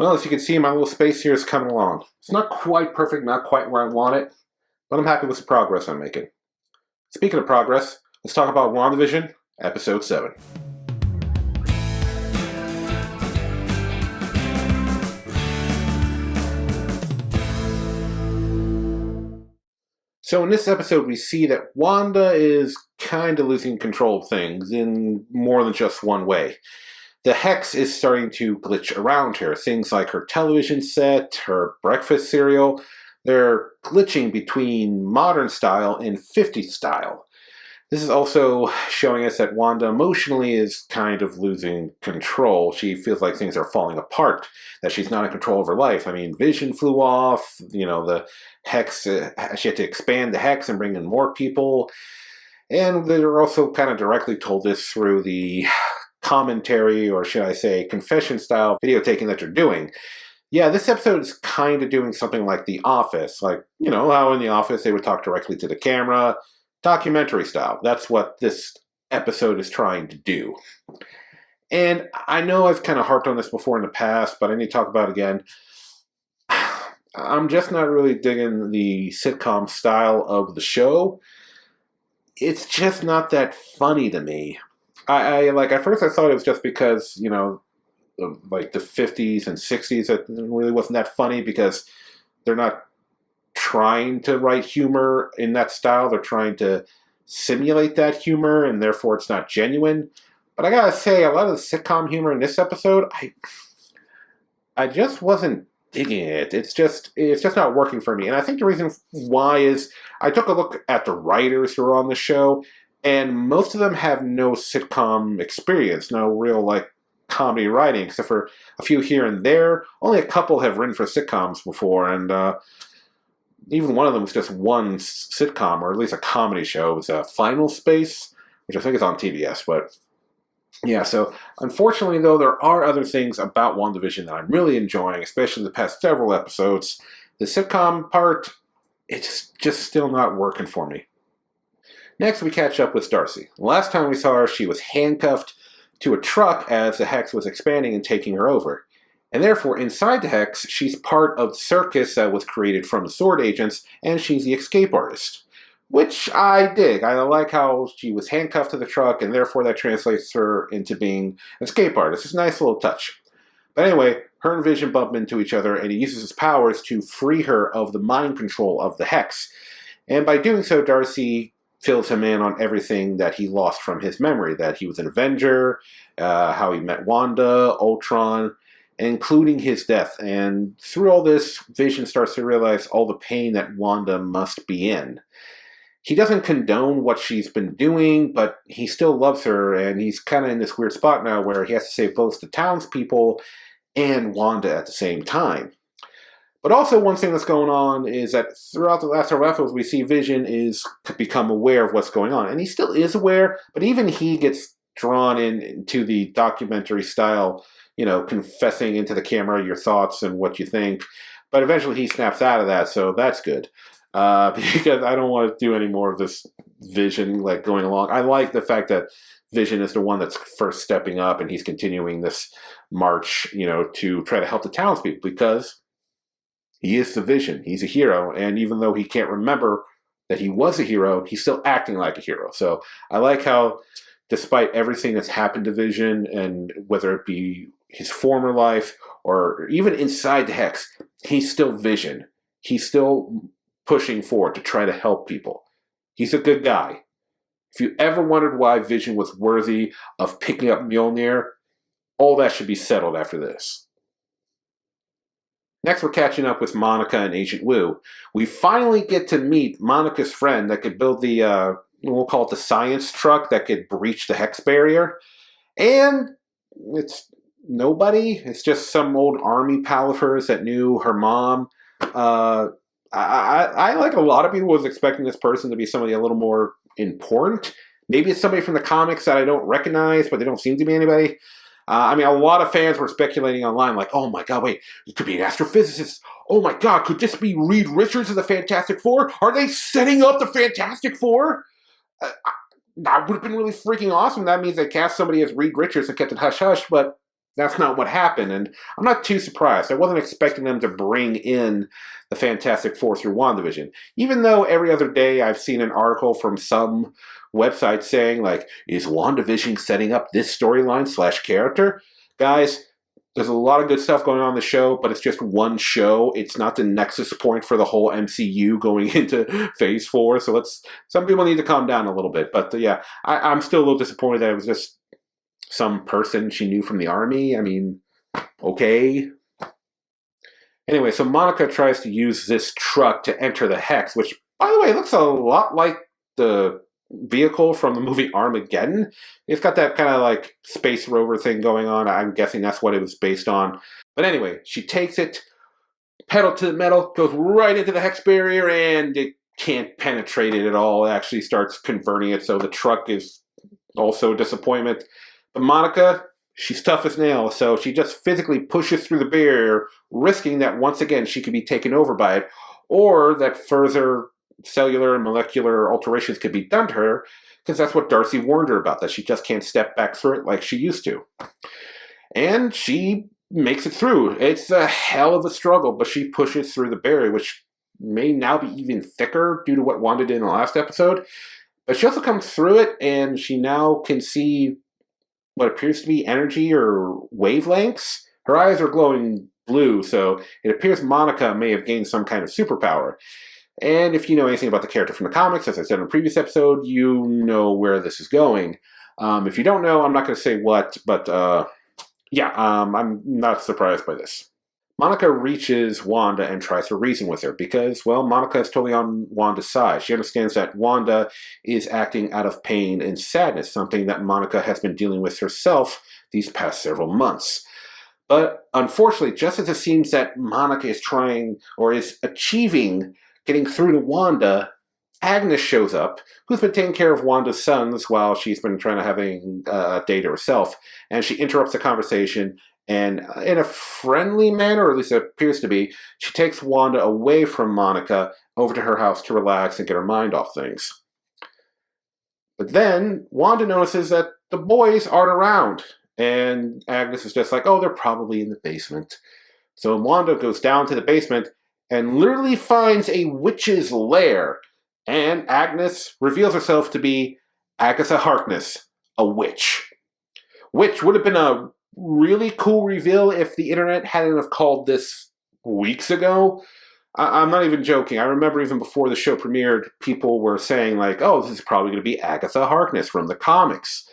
Well, as you can see, my little space here is coming along. It's not quite perfect, not quite where I want it, but I'm happy with the progress I'm making. Speaking of progress, let's talk about WandaVision, Episode 7. So in this episode, we see that Wanda is kind of losing control of things in more than just one way. The Hex is starting to glitch around her. Things like her television set, her breakfast cereal, they're glitching between modern style and 50s style. This is also showing us that Wanda emotionally is kind of losing control. She feels like things are falling apart, that she's not in control of her life. I mean, Vision flew off, the Hex, she had to expand the Hex and bring in more people. And they're also kind of directly told this through the commentary, or should I say confession style video taking that you're doing. Yeah, this episode is kind of doing something like The Office. Like, how in The Office they would talk directly to the camera, documentary style. That's what this episode is trying to do. And I know I've kind of harped on this before in the past, but I need to talk about it again. I'm just not really digging the sitcom style of the show. It's just not that funny to me. I at first I thought it was just because, like the 50s and 60s, it really wasn't that funny because they're not trying to write humor in that style. They're trying to simulate that humor, and therefore it's not genuine. But I gotta say, a lot of the sitcom humor in this episode, I just wasn't digging it. It's just not working for me. And I think the reason why is I took a look at the writers who are on the show, and most of them have no sitcom experience, no real comedy writing, except for a few here and there. Only a couple have written for sitcoms before, and even one of them was just one sitcom, or at least a comedy show. It was Final Space, which I think is on TBS. But yeah, so unfortunately, though, there are other things about WandaVision that I'm really enjoying, especially the past several episodes. The sitcom part, it's just still not working for me. Next, we catch up with Darcy. Last time we saw her, she was handcuffed to a truck as the Hex was expanding and taking her over. And therefore, inside the Hex, she's part of the circus that was created from the Sword Agents, and she's the escape artist. Which I dig. I like how she was handcuffed to the truck, and therefore that translates her into being an escape artist. It's a nice little touch. But anyway, her and Vision bump into each other, and he uses his powers to free her of the mind control of the Hex. And by doing so, Darcy fills him in on everything that he lost from his memory, that he was an Avenger, how he met Wanda, Ultron, including his death. And through all this, Vision starts to realize all the pain that Wanda must be in. He doesn't condone what she's been doing, but he still loves her, and he's kind of in this weird spot now where he has to save both the townspeople and Wanda at the same time. But also one thing that's going on is that throughout the last several episodes, we see Vision is become aware of what's going on. And he still is aware, but even he gets drawn into the documentary style, confessing into the camera your thoughts and what you think. But eventually he snaps out of that, so that's good. Because I don't want to do any more of this Vision going along. I like the fact that Vision is the one that's first stepping up, and he's continuing this march, to try to help the townspeople, because he is the Vision. He's a hero, and even though he can't remember that he was a hero, he's still acting like a hero. So I like how, despite everything that's happened to Vision, and whether it be his former life or even inside the Hex, he's still Vision. He's still pushing forward to try to help people. He's a good guy. If you ever wondered why Vision was worthy of picking up Mjolnir, all that should be settled after this. Next, we're catching up with Monica and Agent Wu. We finally get to meet Monica's friend that could build the, we'll call it the science truck that could breach the Hex barrier. And it's nobody. It's just some old army pal of hers that knew her mom. I like a lot of people, was expecting this person to be somebody a little more important. Maybe it's somebody from the comics that I don't recognize, but they don't seem to be anybody. A lot of fans were speculating online, like, oh my god, wait, it could be an astrophysicist. Oh my god, could this be Reed Richards of the Fantastic Four? Are they setting up the Fantastic Four? That would have been really freaking awesome. That means they cast somebody as Reed Richards and kept it hush-hush, but that's not what happened, and I'm not too surprised. I wasn't expecting them to bring in the Fantastic Four through WandaVision. Even though every other day I've seen an article from some website saying, like, is WandaVision setting up this storyline slash character? Guys, there's a lot of good stuff going on in the show, but it's just one show. It's not the nexus point for the whole MCU going into Phase 4, so some people need to calm down a little bit. But yeah, I'm still a little disappointed that it was just some person she knew from the army. I mean, okay. Anyway, so Monica tries to use this truck to enter the Hex, which, by the way, looks a lot like the vehicle from the movie Armageddon. It's got that kind of like space rover thing going on. I'm guessing that's what it was based on. But anyway, she takes it, pedal to the metal, goes right into the Hex barrier, and it can't penetrate it at all. It actually starts converting it, so the truck is also a disappointment. But Monica, she's tough as nails, so she just physically pushes through the barrier, risking that once again she could be taken over by it, or that further cellular and molecular alterations could be done to her, because that's what Darcy warned her about, that she just can't step back through it like she used to. And she makes it through. It's a hell of a struggle, but she pushes through the barrier, which may now be even thicker due to what Wanda did in the last episode. But she also comes through it, and she now can see what appears to be energy or wavelengths. Her eyes are glowing blue, so it appears Monica may have gained some kind of superpower. And if you know anything about the character from the comics, as I said in a previous episode, you know where this is going. If you don't know, I'm not going to say what, but I'm not surprised by this. Monica reaches Wanda and tries to reason with her because, well, Monica is totally on Wanda's side. She understands that Wanda is acting out of pain and sadness, something that Monica has been dealing with herself these past several months. But unfortunately, just as it seems that Monica is trying or is achieving getting through to Wanda, Agnes shows up, who's been taking care of Wanda's sons while she's been trying to have a day to herself, and she interrupts the conversation. And in a friendly manner, or at least it appears to be, she takes Wanda away from Monica over to her house to relax and get her mind off things. But then Wanda notices that the boys aren't around. And Agnes is just like, oh, they're probably in the basement. So Wanda goes down to the basement and literally finds a witch's lair. And Agnes reveals herself to be Agatha Harkness, a witch. Which would have been a really cool reveal if the internet hadn't have called this weeks ago. I'm not even joking. I remember even before the show premiered, people were saying like, oh, this is probably going to be Agatha Harkness from the comics.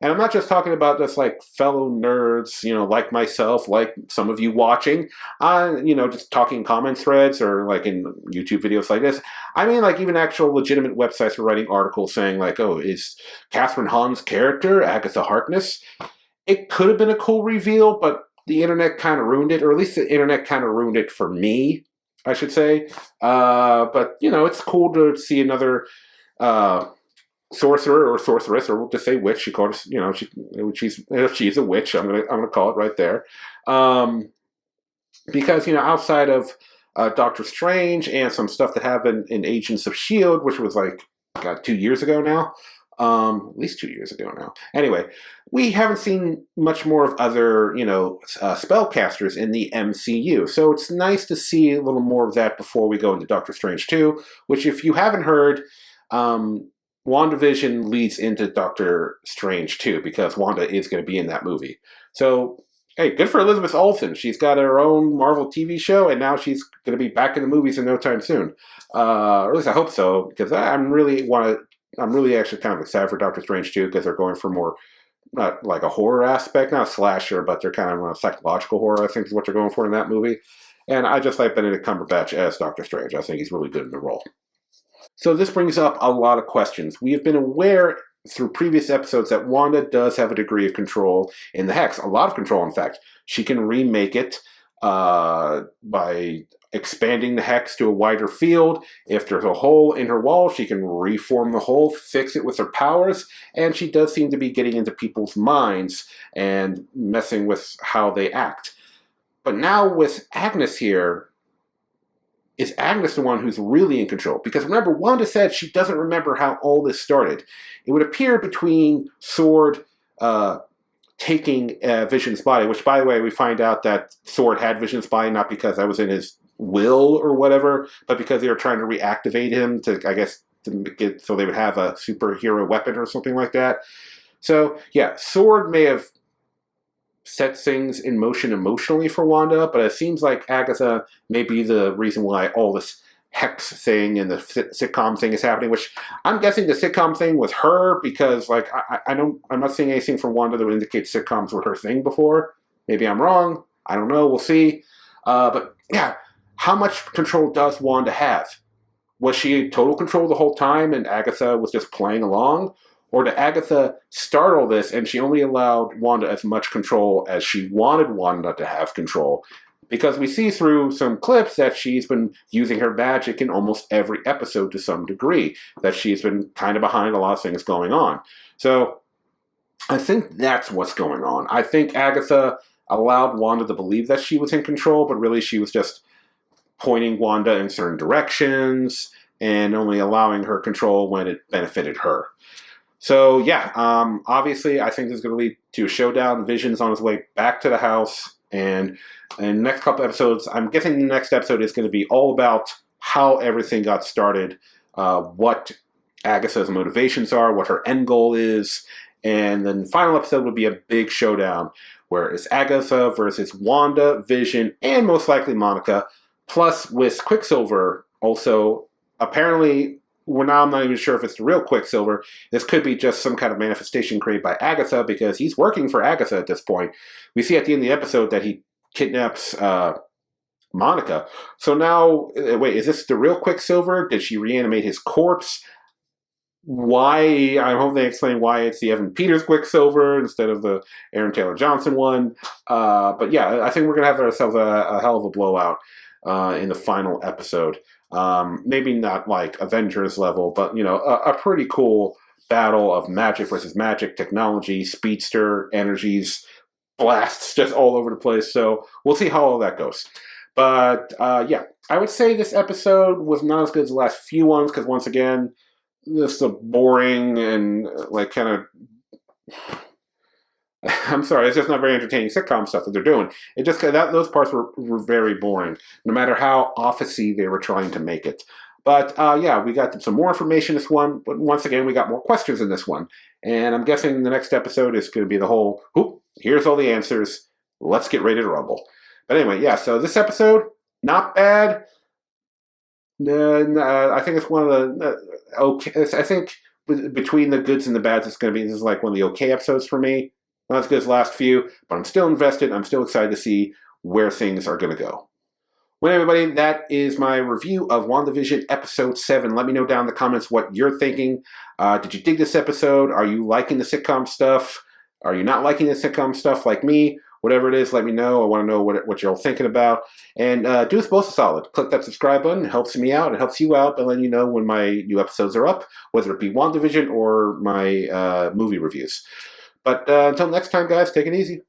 And I'm not just talking about just like fellow nerds, like myself, like some of you watching, just talking comment threads or like in YouTube videos like this. I mean, like even actual legitimate websites were writing articles saying like, oh, is Catherine Hahn's character Agatha Harkness? It could have been a cool reveal, but the internet kind of ruined it, or at least the internet kind of ruined it for me, I should say. But, it's cool to see another sorcerer or sorceress, or we'll just say witch. She called us, she's a witch. I'm gonna call it right there, because outside of Doctor Strange and some stuff that happened in Agents of Shield, which was like 2 years ago now. At least 2 years ago now. Anyway, we haven't seen much more of other, spellcasters in the MCU. So it's nice to see a little more of that before we go into Doctor Strange 2, which if you haven't heard, WandaVision leads into Doctor Strange 2 because Wanda is going to be in that movie. So, hey, good for Elizabeth Olsen. She's got her own Marvel TV show, and now she's going to be back in the movies in no time soon. Or at least I hope so, because I'm really actually kind of excited for Doctor Strange 2 because they're going for more, not like a horror aspect, not a slasher, but they're kind of a psychological horror, I think is what they're going for in that movie. And I just like Benedict Cumberbatch as Doctor Strange. I think he's really good in the role. So this brings up a lot of questions. We have been aware through previous episodes that Wanda does have a degree of control in the Hex. A lot of control, in fact. She can remake it by expanding the Hex to a wider field. If there's a hole in her wall, she can reform the hole, fix it with her powers, and she does seem to be getting into people's minds and messing with how they act. But now with Agnes here, is Agnes the one who's really in control? Because remember, Wanda said she doesn't remember how all this started. It would appear between Sword, taking Vision's body, which, by the way, we find out that Sword had Vision's body not because that was in his will or whatever, but because they were trying to reactivate him to, I guess, to make it so they would have a superhero weapon or something like that. So, yeah, Sword may have set things in motion emotionally for Wanda, but it seems like Agatha may be the reason why all this Hex thing and the sitcom thing is happening, which I'm guessing the sitcom thing was her because, like, I'm not seeing anything from Wanda that would indicate sitcoms were her thing before. Maybe I'm wrong. I don't know. We'll see. But yeah, how much control does Wanda have? Was she in total control the whole time and Agatha was just playing along? Or did Agatha start all this and she only allowed Wanda as much control as she wanted Wanda to have control? Because we see through some clips that she's been using her magic in almost every episode to some degree, that she's been kind of behind a lot of things going on. So I think that's what's going on. I think Agatha allowed Wanda to believe that she was in control, but really she was just pointing Wanda in certain directions and only allowing her control when it benefited her. So yeah, obviously I think this is going to lead to a showdown. Vision's on his way back to the house, and in the next couple episodes, I'm guessing the next episode is going to be all about how everything got started, what Agatha's motivations are, what her end goal is, and then the final episode will be a big showdown where it's Agatha versus Wanda, Vision, and most likely Monica, plus with Quicksilver also. Apparently, I'm not even sure if it's the real Quicksilver. This could be just some kind of manifestation created by Agatha because he's working for Agatha at this point. We see at the end of the episode that he kidnaps Monica. So now, wait, is this the real Quicksilver? Did she reanimate his corpse? Why? I hope they explain why it's the Evan Peters Quicksilver instead of the Aaron Taylor Johnson one. But yeah, I think we're going to have ourselves a hell of a blowout in the final episode. Maybe not like Avengers level, but a pretty cool battle of magic versus magic, technology, speedster, energies, blasts just all over the place. So we'll see how all that goes. But yeah, I would say this episode was not as good as the last few ones because once again, this is boring and like kind of. I'm sorry, it's just not very entertaining sitcom stuff that they're doing. It just those parts were very boring, no matter how officey they were trying to make it. But yeah, we got some more information in this one, but once again, we got more questions in this one. And I'm guessing the next episode is going to be the whole, here's all the answers, let's get ready to rumble. But anyway, yeah, so this episode, not bad. I think it's one of the, okay, I think between the goods and the bads, this is like one of the okay episodes for me. Not as good as the last few, but I'm still invested. I'm still excited to see where things are going to go. Well, everybody, that is my review of WandaVision Episode 7. Let me know down in the comments what you're thinking. Did you dig this episode? Are you liking the sitcom stuff? Are you not liking the sitcom stuff like me? Whatever it is, let me know. I want to know what you're all thinking about. And do us both a solid. Click that subscribe button. It helps me out. It helps you out by letting you know when my new episodes are up, whether it be WandaVision or my movie reviews. But until next time, guys, take it easy.